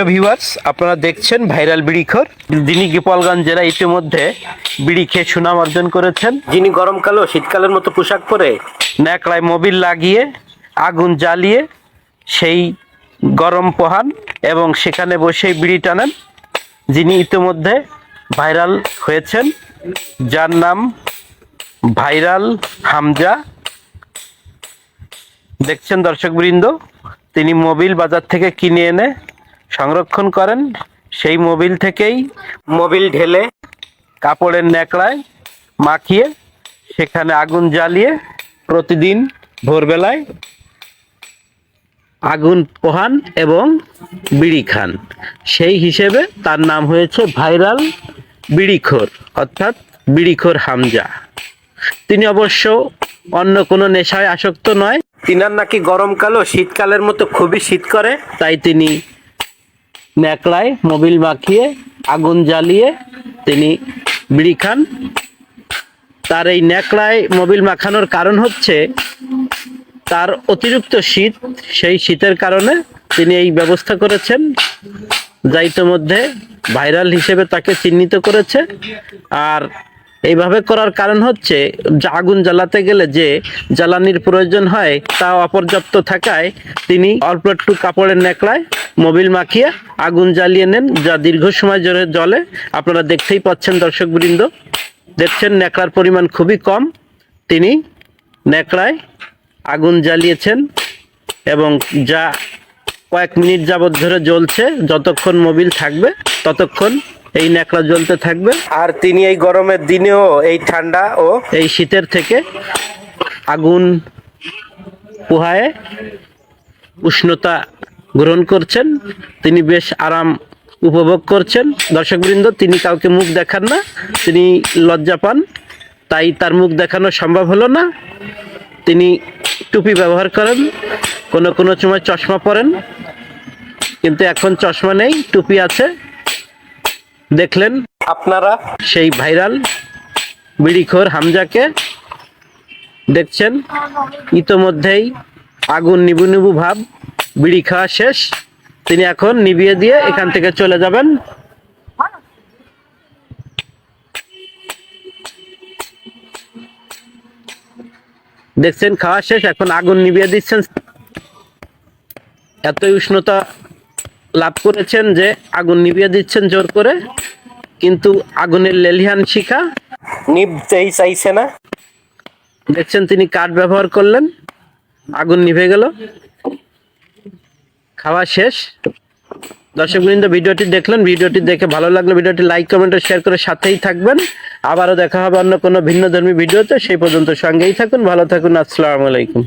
প্রিয় ভিউয়ার্স, আপনারা দেখছেন ভাইরাল বিড়িখোর, যিনি গোপালগঞ্জ জেলা ইতিমধ্যে বিড়ি খেয়ে সুনাম অর্জন করেছেন। যিনি গরমকালে ও শীতকালের মতো পোশাক পরে ন্যাকড়ায় মোবিল লাগিয়ে আগুন জ্বালিয়ে সেই গরম পোহান এবং সেখানে বসেই বিড়ি টানেন, যিনি ইতিমধ্যে ভাইরাল হয়েছেন, যার নাম ভাইরাল হামজা। দেখছেন দর্শকবৃন্দ, তিনি মোবিল বাজার থেকে কিনে এনে সংরক্ষণ করেন। সেই মোবিল থেকেই মোবিল ঢেলে কাপড়ের ন্যাকড়ায় মাখিয়ে সেখানে আগুন জ্বালিয়ে প্রতিদিন ভোরবেলায় আগুন পোহান এবং বিড়ি খান। সেই হিসেবে তার নাম হয়েছে ভাইরাল বিড়িখোর, অর্থাৎ বিড়িখোর হামজা। তিনি অবশ্য অন্য কোনো নেশায় আসক্ত নয়। তিনার নাকি গরমকাল ও শীতকালের মতো খুবই শীত করে, তাই তিনি ন্যাকড়ায় মোবিল মাখিয়ে আগুন জ্বালিয়ে তিনি বিড়ি খান। তার এই ন্যাকড়ায় মোবিল মাখানোর কারণ হচ্ছে তার অতিরিক্ত শীত, সেই শীতের কারণে তিনি এই ব্যবস্থা করেছেন, যা ইতিমধ্যে ভাইরাল হিসেবে তাকে চিহ্নিত করেছে। আর এইভাবে করার কারণ হচ্ছে আগুন জ্বালাতে গেলে যে জ্বালানির প্রয়োজন হয় তা অপর্যাপ্ত থাকায় তিনি অল্প একটু কাপড়ের ন্যাকড়ায় মোবিল মাখিয়ে আগুন জ্বালিয়ে নেন, যা দীর্ঘ সময় ধরে জ্বলে। আপনারা দেখতেই পাচ্ছেন দর্শকবৃন্দ, দেখছেন ন্যাকড়ার পরিমাণ খুবই কম। তিনি ন্যাকড়ায় আগুন জ্বালিয়েছেন এবং যা কয়েক মিনিট যাবৎ ধরে জ্বলছে। যতক্ষণ মোবিল থাকবে ততক্ষণ এই ন্যাকড়া জ্বলতে থাকবে। আর তিনি এই গরমের দিনেও এই ঠান্ডা ও এই শীতের থেকে আগুন পোহায়ে উষ্ণতা গ্রহণ করছেন। তিনি বেশ আরাম উপভোগ করছেন। দর্শকবৃন্দ, তিনি কাউকে মুখ দেখান না, তিনি লজ্জা পান, তাই তার মুখ দেখানো সম্ভব হলো না। তিনি টুপি ব্যবহার করেন, কোনো সময় চশমা পরেন, কিন্তু এখন চশমা নেই, টুপি আছে। দেখলেন আপনারা সেই ভাইরাল বিড়িখোর হামজাকে, দেখছেন ইতোমধ্যেই আগুন নিবু নিবু ভাব, বিড়ি খাওয়া শেষ। তিনি এখন নিভিয়ে দিয়ে এখান থেকে চলে যাবেন। দেখছেন খাওয়া শেষ, এখন আগুন নিভিয়ে দিচ্ছেন। এতই উষ্ণতা লাভ করেছেন যে আগুন নিভিয়ে দিচ্ছেন জোর করে, কিন্তু আগুনের লেলিহান শিখা নিভতেই চাইছে না। দেখছেন তিনি কাঠ ব্যবহার করলেন, আগুন নিভে গেল, খাওয়া শেষ। দর্শকবৃন্দ, ভিডিওটি দেখলেন, ভিডিওটি দেখে ভালো লাগলে ভিডিওটি লাইক, কমেন্ট ও শেয়ার করে সাথেই থাকবেন। আবারও দেখা হবে অন্য কোনো ভিন্ন ধর্মী ভিডিওতে। সেই পর্যন্ত সঙ্গেই থাকুন, ভালো থাকুন। আসসালামু আলাইকুম।